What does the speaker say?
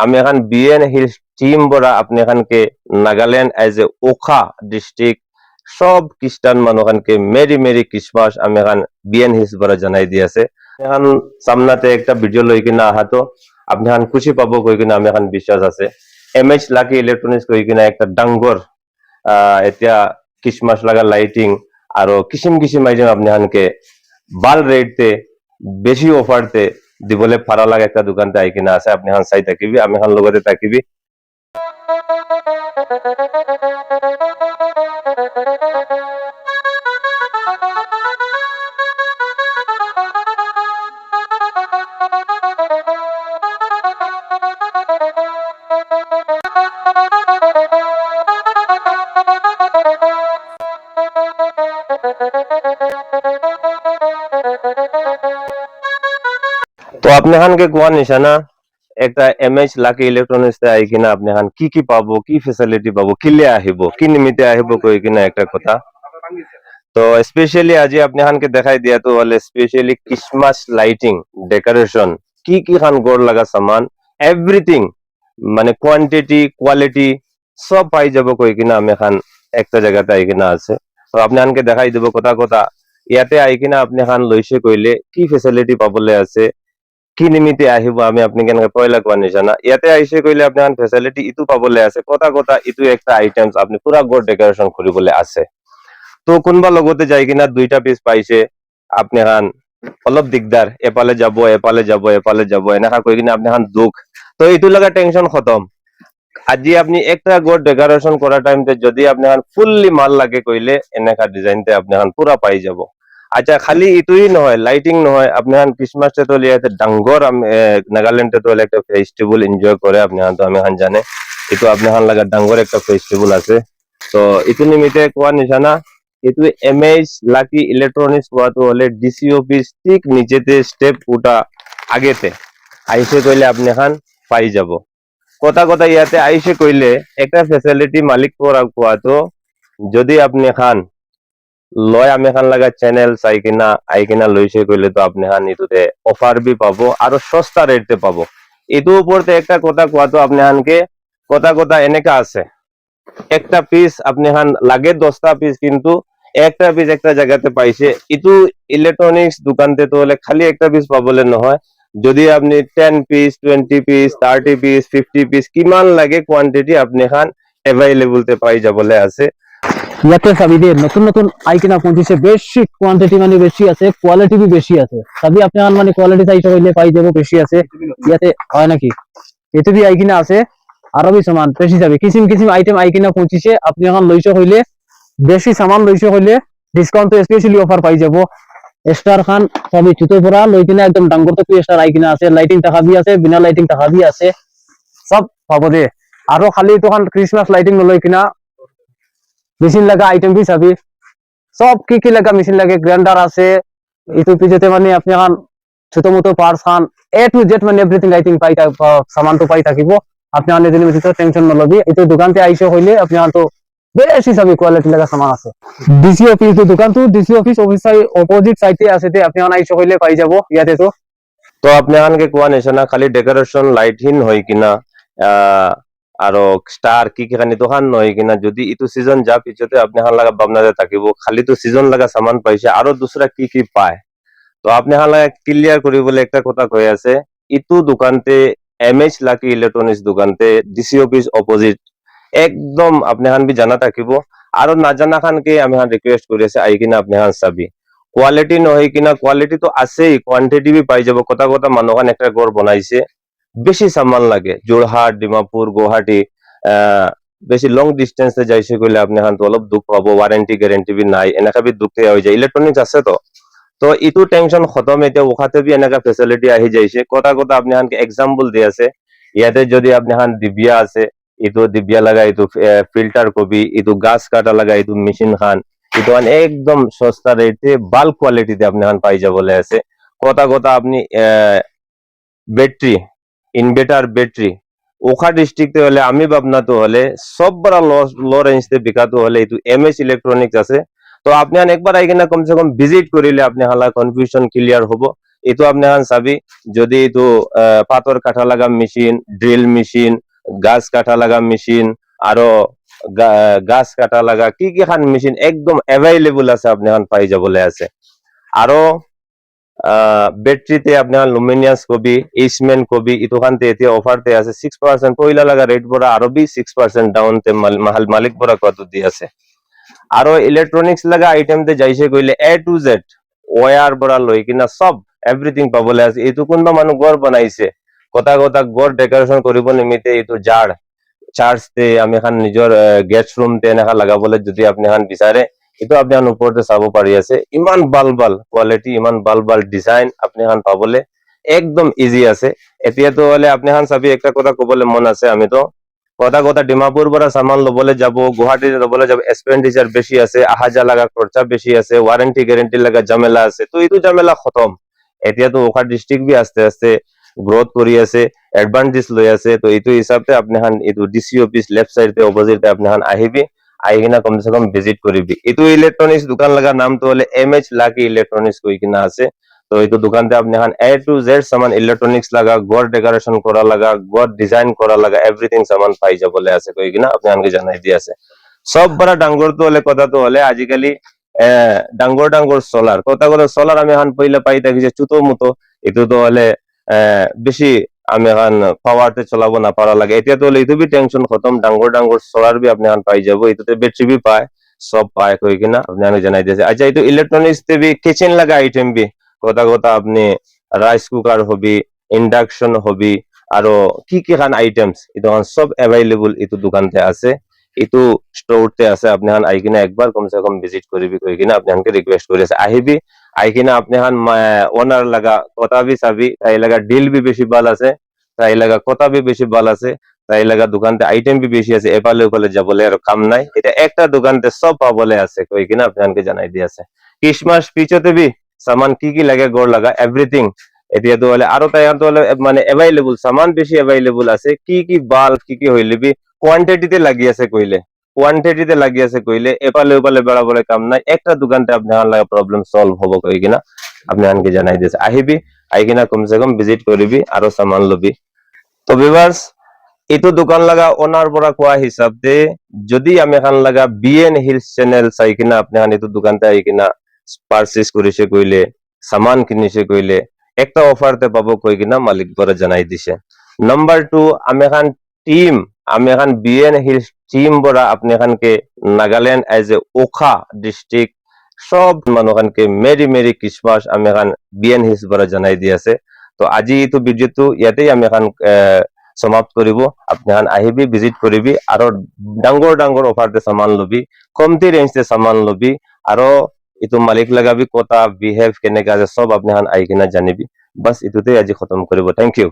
আমি এখন BN hills team বড়া আপনি এখানকে Nagaland as a Wokha district সব খ্রিস্টান মানুষকে মেরি মেরি ক্রিসমাস আমি এখন বিএন হিলস বড়া জানাই দিয়েছে এখন সামনাতে একটা ভিডিও লই কিনা আহাতো আপনি এখন খুশি পাবো কই কিনা আমি এখন বিশ্বাস আছে এমএইচ লাকি ইলেকট্রনিক্স কই কিনা একটা ডাঙ্গর এতিয়া ক্রিসমাস লাগা লাইটিং আর কিসিম কিসিম আইটেম আপনি এখানকে বাল রেটতে বেশি অফারতে দিবলে ফারা লাগা একটা দোকানতে আই কিনা আছে আপনি এখন চাই থাকিবি আমি এখন লগতে থাকিবি তো আপনি এখানকে কোয়া নিশানা একটা এমএইচ লাকি ইলেকট্রনিক্স আই কিনা আপনি এখন কি পাবো কি ফেসিলিটি পাবো কিলে আহিব কি নিমিতে আহিব কই কিনা একটা কথা তো স্পেশালি আজি আপনি এখানকে দেখাই দিয়া তো হলে স্পেশালি ক্রিসমাস লাইটিং ডেকোরেশন কি খান গড় লাগা সামান এভরিথিং মানে কোয়ান্টিটি কোয়ালিটি সব পাই যাব কই কিনা আমি এখন একটা জায়গাতে আই কিনা আছে তো আপনি এখানকে দেখাই দেব কথা ইয়াতে আই কিনা আপনি এখন লইছে কইলে কি ফেসিলিটি পাবলে আছে কি নিমিতে আহিব আমি আপনি কেন পয়লা কোয়া নিশানা ইয়াতে আইসে কইলে আপনি এখন ফেসিলিটি ইতু পাবলে আছে কথা ইতু একটা আইটেমস আপনি পুরা গড় ডেকোরেশন করিবলে আছে তো কোনবা লগতে যাই কিনা দুইটা পিস পাইছে আপনি এখন অলপ দিগদার এপালে যাব এনেকা কই কিনা আপনি এখন দুঃখ তো ইতু লাগা টেনশন খতম আজি আপনি একটা গড় ডেকোরেশন করা টাইমতে যদি আপনি এখন ফুললি মাল লাগে কইলে এনেকা ডিজাইনতে আপনি এখন পুরা পাই যাব আচ্ছা খালি ইতুই নহয় লাইটিং নহয় আপনি এখন ক্রিসমাস তো লিয়াতে ডাঙ্গর নাগাল্যান্ডে তো একটা ফেস্টিভ্যাল এনজয় করে আপনি এখন তো আমি এখন জানে ইতু আপনি এখন লাগা ডাঙ্গর একটা ফেস্টিভ্যাল আছে তো ইতু নিমিতে কোয়া নিশানা ইতু এমএইচ লাকি ইলেকট্রনিক্স কোয়াতো হলে ডিসি অফিস ঠিক নিচেতে স্টেপ উঠা আগেতে আইসে কইলে আপনি এখন পাই যাব কথা ইয়াতে আইসে কইলে একটা ফেসিলিটি মালিক কোয়াতো যদি আপনি খান লয় আমি খান লাগা চ্যানেল চাই কিনা আই কিনা লইছে কইলে তো আপনি খান ইতুতে অফার বি পাবো আর সস্তা রেটে পাবো ইতু উপরতে একটা কথা কোয়াতো আপনি খানকে কথা এনেকা আছে একটা পিস আপনি খান লাগে 10টা পিস কিন্তু একটা পিস একটা জায়গাতে পাইছে ইতু ইলেকট্রনিক্স দোকানতে তো হলে খালি একটা পিস পাবলে নহয় যদি আপনি 10 পিস 20 পিস 30 পিস 50 পিস কিমান লাগে কোয়ান্টিটি আপনি খান অ্যাভেলেবল তে পাই যাবলে আছে ইয়াতে সাবিদের নতুন নতুন আইকিনা পৌঁছেছে বেশি কোয়ান্টিটি মানে বেশি আছে কোয়ালিটি বি বেশি আছে সাবি আপনি মানে কোয়ালিটি চাইতে হইলে পাই যাব বেশি আছে ইয়াতে হয় নাকি এতে বি আইকিনা আছে আরো বি সামান বেশি যাবে কিসিম আইটেম আইকিনা পৌঁছেছে আপনি এখন লইছে হইলে বেশি সামান লইছে হইলে ডিসকাউন্ট তো স্পেশালি অফার পাই যাব স্টার খান সবই চুতো পরা লই কিনা একদম ডাঙ্গর তো স্টার আইকিনা আছে লাইটিং টাকা বি আছে বিনা লাইটিং টাকা বি আছে সব পাবো দে আরো খালি তখন ক্রিসমাস লাইটিং লই কিনা মেশিন লাগা আইটেম বি চাবি সব কি লাগা মেশিন লাগে গ্রাইন্ডার আছে ইতু পিছতে মানে আপনি এখন ছোট মোটো parts Khan A to Z মানে এভরিথিং আইটিং পাই সামান তো পাই থাকিব আপনি আনে দিনে ভিতরে টেনশন নলবি ইতু দোকানতে আইসে হইলে আপনি তো বেশি চাবি কোয়ালিটি লাগা সামান আছে ডিসি অফিস দোকান তো ডিসি অফিস অপোজিট সাইডে আছে আপনি আইসে হইলে পাই যাব ইয়াতে তো আপনি আনকে কোয়া নিশানা খালি ডেকোরেশন লাইটহীন হয় কিনা আর স্টার কি খানি দোকান নয় কিনা যদি ইতু সিজন যা পিছতে আপনি হান লাগা ভাবনাতে থাকিব খালি তো সিজন লাগা সামান পাইছে আরো দুসরা কি পায় তো আপনি হান লাগা ক্লিয়ার করিবলে একটা কথা কই আছে ইতু দোকানতে এমএইচ লাকি ইলেকট্রনিক্স দোকানতে ডিসি অফিস অপোজিট একদম আপনি হান বি জানা থাকিব আরো না জানা খানকে আমি হান রিকোয়েস্ট করি আছে আই কিনা আপনি হান চাবি কোয়ালিটি নহয় কিনা কোয়ালিটি তো আছেই কোয়ান্টিটি বি পাই যাব কথা মানুষখান একটা গড় বনাইছে বেশি সামান লাগে যোরহাট ডিমাপুর গুয়াহাটি বেশি লং ডিস্টেন্সে যাইছে কইলে আপনি হান তো অলপ দুঃখ পাবো ওয়ারেন্টি গ্যারেন্টি বি নাই এনেকা বি দুঃখ হয়ে যায় ইলেকট্রনিক্স আছে তো ইতু টেনশন খতম এতিয়া ওখাতে বি এনেকা ফেসিলিটি আহি যাইছে কথা আপনি হানকে এক্সাম্পল দি আছে ইয়াতে যদি আপনি হান দিবিয়া আছে ইতু দিবিয়া লাগা ইতু ফিল্টার কবি ইতু গাছ কাটা লাগা ইতু মেশিন খান ইতু একদম সস্তা রেটে বাল্ক কোয়ালিটিতে আপনি হান পাই যাবলে আছে কথা আপনি ব্যাটারি ইনভার্টার ব্যাটারি ওখা ডিস্ট্রিক্টে হলে আমি ভাবনা তো হলে সব বড় লো রেঞ্জতে বিকাতো হলে ইতু এমএস ইলেকট্রনিক্স আছে তো আপনি একবার আইকিনা কমসে কম ভিজিট করিলে আপনি হালা কনফিউশন ক্লিয়ার হবো এইটো আপনি এখন চাবি যদি এইটো পাথর কাটা লাগা মেশিন, ড্রিল মেশিন, গাছ কাটা লাগা মেশিন, আরো গাছ কাটা লাগা কি কি খান মেশিন একদম অ্যাভেলেবল আছে, আপনি এখন পাই যাবলে আছে। আরো ব্যাটারিতে আপনার লুমিনিয়াস কবি, এইচম্যান কবি ইতোখানতে এতিয়া অফারতে আছে 6% পয়লা লাগা রেট বড় আরো বি 6% ডাউন তে মালিক বড় কত দি আছে। আরো ইলেকট্রনিক্স লাগা আইটেম তে যাইছে কইলে এ টু জেড ওয়্যার বড় লই কিনা সব এভরিথিং পাবলে আছে। এইটো কোনবা মানুহ ঘর বানাইছে, কথা কথা ঘর ডেকোরেশন কৰিব নিমিতে এইটো জাড় চার্জ তে আমি এখন নিজৰ গেস্ট রুম তে এনেকা লাগাবলে যদি আপনি এখন বিচাৰে এইটো আপনি এখন ওপৰতে চাব পাৰি আছে। ইমান বাল কোৱালিটি, ইমান বাল ডিজাইন আপনি এখন পাবলে একদম ইজি আছে। এতিয়াতো হলে আপনি এখন চাবি একটা কথা কবলে মন আছে, আমি তো কথা ডিমাপুর পৰা সামান লবলে যাব, গুৱাহাটী লবলে যাব, এক্সপেন্ডিচার বেশি আছে, আহা যা লাগা খরচা বেশি আছে, ওয়ারেন্টি গ্যারেন্টি লাগা ঝামেলা আছে। তো এইটো ঝামেলা খতম। এতিয়াতো ওখা ডিস্ট্রিক্ট বি আস্তে আস্তে গ্রোথ কৰি আছে, এডভান্টেজ লৈ আছে। তো এইটো হিসাবে আপনি এখন এইটো ডিসি অফিস লেফট সাইড তে অপোজিট আপনি এখন আহিবি, আহি কিনা কমসে কম ভিজিট করিবি। এইটো ইলেকট্রনিক্স দোকান লাগা নামটো হলে MH লাকি ইলেকট্রনিক্স কই কিনা আছে। তো এইটো দোকানতে আপনি এখন A to Z সামান ইলেকট্রনিক্স লাগা, ঘর ডেকোরেশন করা লাগা, ঘর ডিজাইন করা লাগা এভরিথিং সামান পাই যাবলে আছে কই কিনা আপনি আমাকে জানাই দি আছে। সব বড় ডাঙ্গর তো হলে কথা তো হলে আজিকালি ডাঙ্গর সোলার কথা সোলার আমি এখন পইলে পাই থাকি যে চুতো মতো এইটো তো হলে বেশি আমি এখন পাওয়ারতে চলাবো না পারা লাগে। এতিয়া তো হলে এইটো বি টেনশন খতম, ডাঙ্গর সোলার বি আপনি এখন পাই যাব। এইটোতে ব্যাটারি বি পায়, সব পায় কই কিনা আপনি আমি জানাই দিয়েছে। আচ্ছা এইটো ইলেকট্রনিক্স তে বি কিচেন লাগা আইটেম বি কথা আপনি রাইস কুকার হবি, ইন্ডাকশন হবি, আরো কি কি খান আইটেমস এইটো সব অ্যাভেলেবল এইটো দোকানতে আছে, এইটো স্টোরতে আছে। আপনি এখন আই কিনা একবার কমসে কম ভিজিট করিবি কই কিনা আপনি আমাকে রিকোয়েস্ট করে আছে। আহিবি, আই কিনা আপনি এখন ওনার লাগা কথা বি চাবি, তাই লাগা ডিল বি বেশি ভাল আছে, তাই লাগা কথা বি বেশি ভাল আছে, তাই লাগা দোকানতে আইটেম বি বেশি আছে। এপালে ওপালে যাবলে আর কাম নাই, এটা একটা দোকানতে সব পাবলে আছে কই কিনা আপনি আমাকে জানাই দি আছে। ক্রিসমাস পিছতে বি সামান কি কি লাগে গড় লাগা এভরিথিং এতিয়া তো হলে আরো তাই তো হলে মানে অ্যাভেলেবল সামান বেশি অ্যাভেলেবল আছে। কি কি বাল্ব কি কি হইলে বি কোয়ান্টিটিতে লাগি আছে কইলে, কোয়ান্টিটিতে লাগি আছে কইলে এপালে ওপালে বেড়াবলে কাম নাই, একটা দোকানতে আপনি আন লাগা প্রবলেম সলভ হবো কই কিনা আপনি আনকে জানাই দিয়েছে। আহিবি, আই কিনা কমসে কম ভিজিট করিবি আরো সামান লবি। তো ভিউয়ার্স এইটো দোকান লাগা ওনার পৰা কোৱা হিসাবতে যদি আমি এখন লাগা BN হিলস চ্যানেল চাই কিনা আপনি এখন এইটো দোকানতে আহি কিনা পারচেজ করিছে কইলে, সামান কিনিছে কইলে একটা অফারতে পাবো কই কিনা মালিক পৰা জানাই দিছে। নাম্বার 2 আমি এখন টিম, আমি এখন BN হিলস টিম পৰা আপনি এখানকে Nagaland as a Wokha district সব মানুষকে মেরি ক্রিসমাস আমি এখন BN হিলস পৰা জানাই দি আছে। তো আজি এইটো ভিডিওটো ইয়াতেই আমি এখন সমাপ্ত করিব। আপনি এখন আহিবি, ভিজিট করিবি, আরো ডাঙ্গর অফারতে সামান লবি, কমতি রেঞ্জতে সামান লবি, আরো এইটো মালিক লাগাবি কথা বিহেভ কেনেকা আছে সব আপনি এখন আহি কিনা জানিবি। বাস এইটোতে আজি খতম করিব। Thank you.